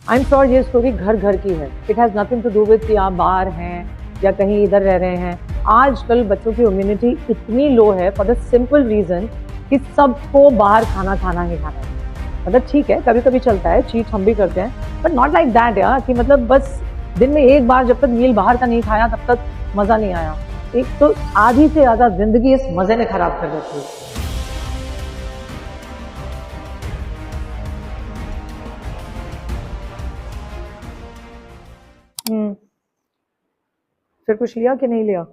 I am sure ये story घर घर की है। It has nothing to do with कि आप बाहर हैं या कहीं इधर रह रहे हैं। आजकल बच्चों की इम्यूनिटी इतनी लो है फॉर द सिंपल रीज़न कि सबको बाहर खाना ही खाना है। मतलब ठीक है, कभी कभी चलता है, चीट हम भी करते हैं, बट नॉट लाइक दैट यार कि मतलब बस दिन में एक बार जब तक मील बाहर का नहीं खाया तब तक मज़ा नहीं आया। एक तो आधी से ज़्यादा जिंदगी इस मज़े ने खराब कर रखी है। फिर कुछ लिया कि नहीं लिया?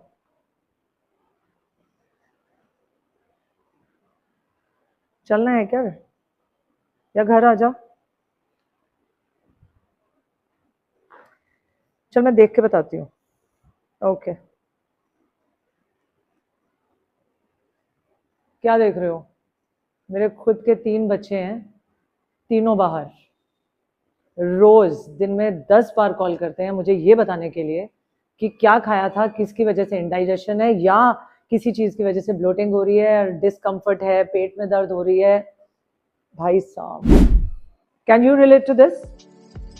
चलना है क्या या घर आ जा? चल मैं देख के बताती हूँ। ओके, क्या देख रहे हो? मेरे खुद के 3 बच्चे हैं, तीनों बाहर। रोज दिन में 10 बार कॉल करते हैं मुझे ये बताने के लिए कि क्या खाया था, किसकी वजह से इंडाइजेशन है या किसी चीज की वजह से ब्लोटिंग हो रही है, डिस्कम्फर्ट है, पेट में दर्द हो रही है। भाई साहब, can you relate to this?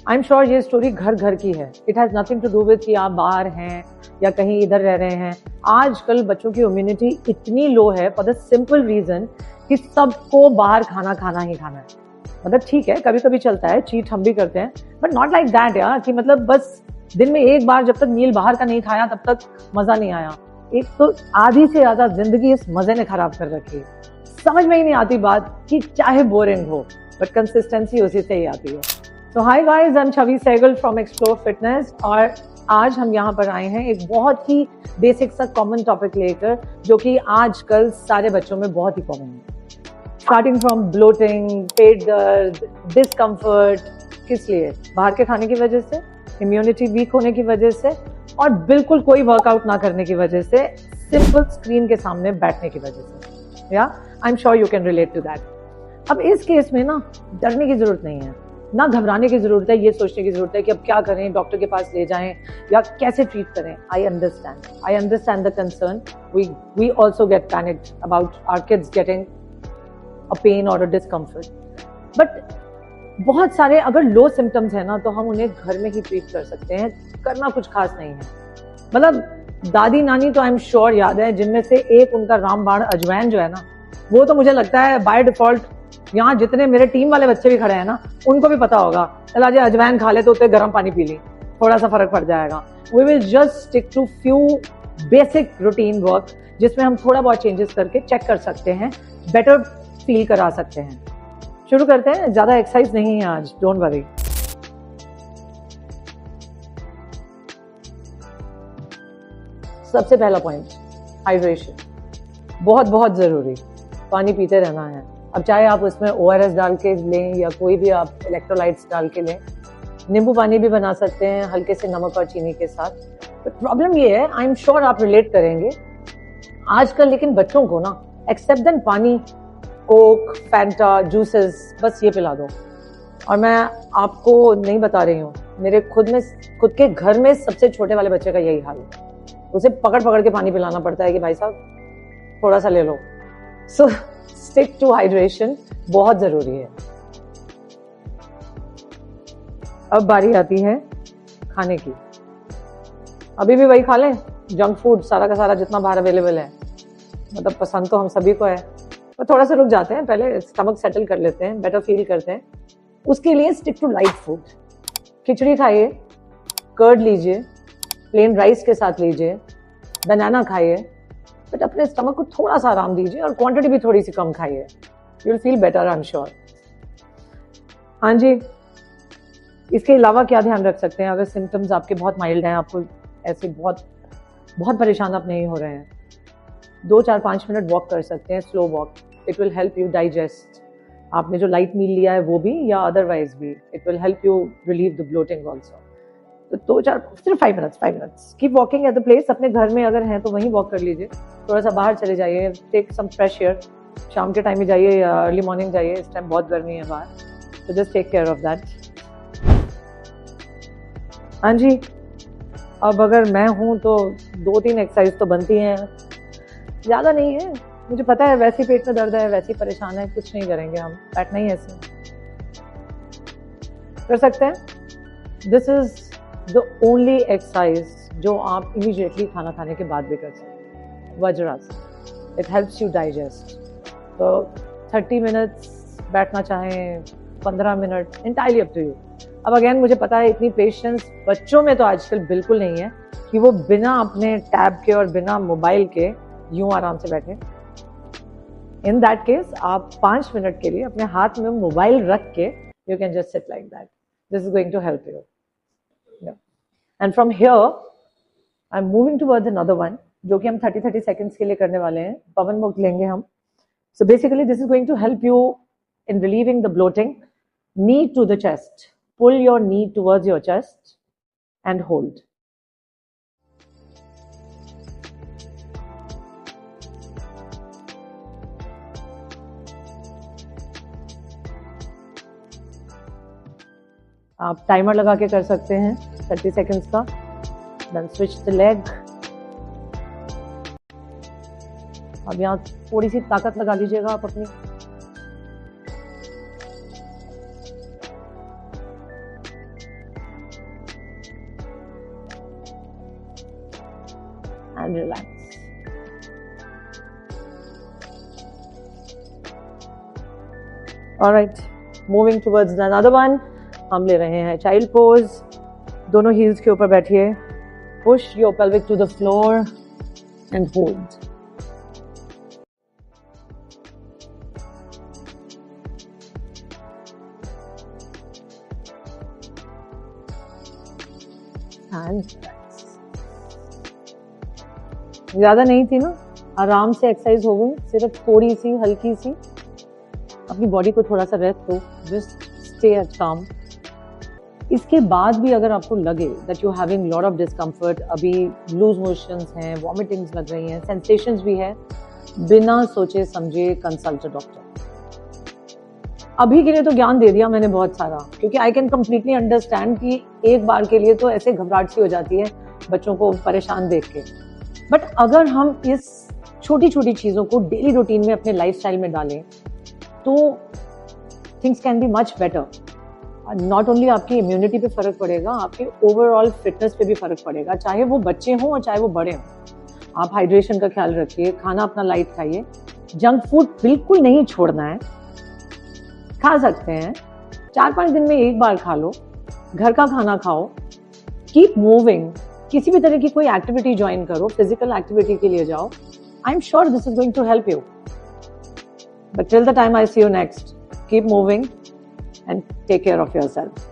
I am sure ये स्टोरी घर घर की है। It has nothing to do with कि आप बाहर हैं या कहीं इधर रह रहे हैं। आजकल बच्चों की इम्यूनिटी इतनी लो है फॉर द सिंपल रीजन कि सबको बाहर खाना ही खाना है। मतलब ठीक है, कभी कभी चलता है, चीट हम भी करते हैं, बट नॉट लाइक दैट यार कि मतलब बस दिन में एक बार जब तक मील बाहर का नहीं खाया तब तक मजा नहीं आया। एक तो आधी से ज्यादा जिंदगी इस मजे ने खराब कर रखी है। समझ में ही नहीं आती बात कि चाहे बोरिंग हो बट कंसिस्टेंसी उसी से ही आती है। तो hi guys, I am Chhavi Sehgal from explore fitness और आज हम यहाँ पर आए हैं एक बहुत ही बेसिक सा कॉमन टॉपिक लेकर जो कि आजकल सारे बच्चों में बहुत ही कॉमन है। स्टार्टिंग फ्रॉम ब्लोटिंग, पेट दर्द, डिस्कम्फर्ट। किस लिए? बाहर के खाने की वजह से, इम्यूनिटी वीक होने की वजह से और बिल्कुल कोई वर्कआउट ना करने की वजह से, सिंपल स्क्रीन के सामने बैठने की वजह से। या I am sure you can relate to that. अब इस केस में ना डरने की जरूरत नहीं है, ना घबराने की जरूरत है, ये सोचने की जरूरत है कि अब क्या करें, डॉक्टर के पास ले जाएं या कैसे ट्रीट करें। I understand the concern. We also get panicked about our kids getting a pain और अ डिस्कम्फर्ट, बट बहुत सारे अगर लो सिम्टम्स है ना तो हम उन्हें घर में ही ट्रीट कर सकते हैं। करना कुछ खास नहीं है। मतलब दादी नानी तो आई एम श्योर याद है, जिनमें से एक उनका रामबाण अजवैन जो है ना, वो तो मुझे लगता है बाय डिफॉल्ट यहाँ जितने मेरे टीम वाले बच्चे भी खड़े हैं ना उनको भी पता होगा। चला जी अजवैन खा ले तो उतने गर्म पानी पी ली, थोड़ा सा फर्क पड़ जाएगा। We will just stick to few basic routine work जिसमें हम थोड़ा बहुत चेंजेस करके चेक कर सकते हैं, बेटर फील करा सकते हैं। शुरू करते हैं। ज्यादा एक्सरसाइज नहीं है आज, डोंट वरी। सबसे पहला पॉइंट, हाइड्रेशन। बहुत बहुत जरूरी, पानी पीते रहना है। अब चाहे आप उसमें ORS डाल के लें या कोई भी आप इलेक्ट्रोलाइट्स डाल के लें, नींबू पानी भी बना सकते हैं हल्के से नमक और चीनी के साथ। बट प्रॉब्लम ये है, आई एम श्योर आप रिलेट करेंगे आजकल, लेकिन बच्चों को ना एक्सेप्ट देन पानी, कोक, फैंटा, जूसेस, बस ये पिला दो। और मैं आपको नहीं बता रही हूँ, मेरे खुद के घर में सबसे छोटे वाले बच्चे का यही हाल है। उसे पकड़ पकड़ के पानी पिलाना पड़ता है कि भाई साहब थोड़ा सा ले लो। सो स्टिक टू हाइड्रेशन, बहुत जरूरी है। अब बारी आती है खाने की। अभी भी वही खा लें, जंक फूड सारा का सारा जितना बाहर अवेलेबल है। मतलब पसंद तो हम सभी को है, पर थोड़ा सा रुक जाते हैं, पहले स्टमक सेटल कर लेते हैं, बेटर फील करते हैं। उसके लिए स्टिक टू लाइट फूड। खिचड़ी खाइए, कर्ड लीजिए, प्लेन राइस के साथ लीजिए, बनाना खाइए, बट अपने स्टमक को थोड़ा सा आराम दीजिए और क्वांटिटी भी थोड़ी सी कम खाइए। You will feel better, I am sure. हाँ जी, इसके अलावा क्या ध्यान रख सकते हैं अगर सिम्टम्स आपके बहुत माइल्ड हैं, आपको ऐसे बहुत बहुत परेशान आप नहीं हो रहे हैं? 2-4-5 मिनट वॉक कर सकते हैं, slow walk. It will help you digest. आपने जो लाइट मील लिया है वो भी या अदरवाइज भी, it will help you relieve the bloating also. तो 2-4 सिर्फ 5 minutes keep walking at the place. अपने घर में अगर हैं तो वहीं वॉक कर लीजिए, थोड़ा सा बाहर चले जाइए, टेक सम फ्रेश एयर। शाम के टाइम में जाइए या अर्ली मॉर्निंग जाइए, इस टाइम बहुत गर्मी है बाहर, तो just take care of that. हाँ जी, अब अगर मैं हूँ तो 2-3 एक्सरसाइज तो बनती हैं, ज़्यादा नहीं है। मुझे पता है वैसे पेट में दर्द है, वैसे परेशान है, कुछ नहीं करेंगे हम, बैठना ही ऐसे। कर सकते हैं? This is the only exercise जो आप इमीडिएटली खाना खाने के बाद भी कर सकते हैं, vajrasana. It helps you digest. तो 30 मिनट्स बैठना चाहें, 15 minute, entirely up to you. अब अगेन मुझे पता है इतनी पेशेंस बच्चों में तो आजकल बिल्कुल नहीं है कि वो बिना अपने टैब के और बिना मोबाइल के यूं आराम से बैठे। इन दैट केस आप 5 मिनट के लिए अपने हाथ में मोबाइल रख के you can just sit like that. This is going to help you. And from here I am moving towards another one, जो कि हम 30 सेकेंड्स के लिए करने वाले हैं। पवन मुक्त लेंगे हम। So basically this is going to help you in relieving the bloating. Knee to the chest. Pull your knee towards your chest and hold. आप टाइमर लगा के कर सकते हैं 30 सेकेंड्स का। Then switch the leg. अब यहाँ थोड़ी सी ताकत लगा लीजिएगा आप अपनी। And relax. All right, moving towards another one. हम ले रहे हैं child pose. दोनों heels के ऊपर बैठिए. Push your pelvic to the floor and hold. And ज्यादा नहीं थी ना, आराम से एक्सरसाइज हो गई, सिर्फ थोड़ी सी हल्की सी। अपनी बॉडी को थोड़ा सा रेस्ट दो, जस्ट स्टे एट काम। इसके बाद भी अगर आपको लगे that you having lot of discomfort, अभी लूज मोशंस हैं, वॉमिटिंग्स लग रही हैं, सेंसेशंस भी है, बिना सोचे समझे कंसल्ट अ डॉक्टर। अभी के लिए तो ज्ञान दे दिया मैंने बहुत सारा, क्योंकि आई कैन कम्प्लीटली अंडरस्टैंड कि एक बार के लिए तो ऐसे घबराहट सी हो जाती है बच्चों को परेशान देख के। बट अगर हम इस छोटी छोटी चीज़ों को डेली रूटीन में अपने लाइफस्टाइल में डालें तो things can be much better. Not only आपकी इम्यूनिटी पे फर्क पड़ेगा, आपके ओवरऑल फिटनेस पे भी फर्क पड़ेगा, चाहे वो बच्चे हों और चाहे वो बड़े हों। आप हाइड्रेशन का ख्याल रखिए, खाना अपना लाइट खाइए, जंक फूड बिल्कुल नहीं छोड़ना है। खा सकते हैं 4-5 दिन में एक बार खा लो, घर का खाना खाओ, कीप मूविंग, किसी भी तरह की कोई एक्टिविटी ज्वाइन करो, फिजिकल एक्टिविटी के लिए जाओ। I am sure this is going to help you. But till the time I see you next, keep moving and take care of yourself.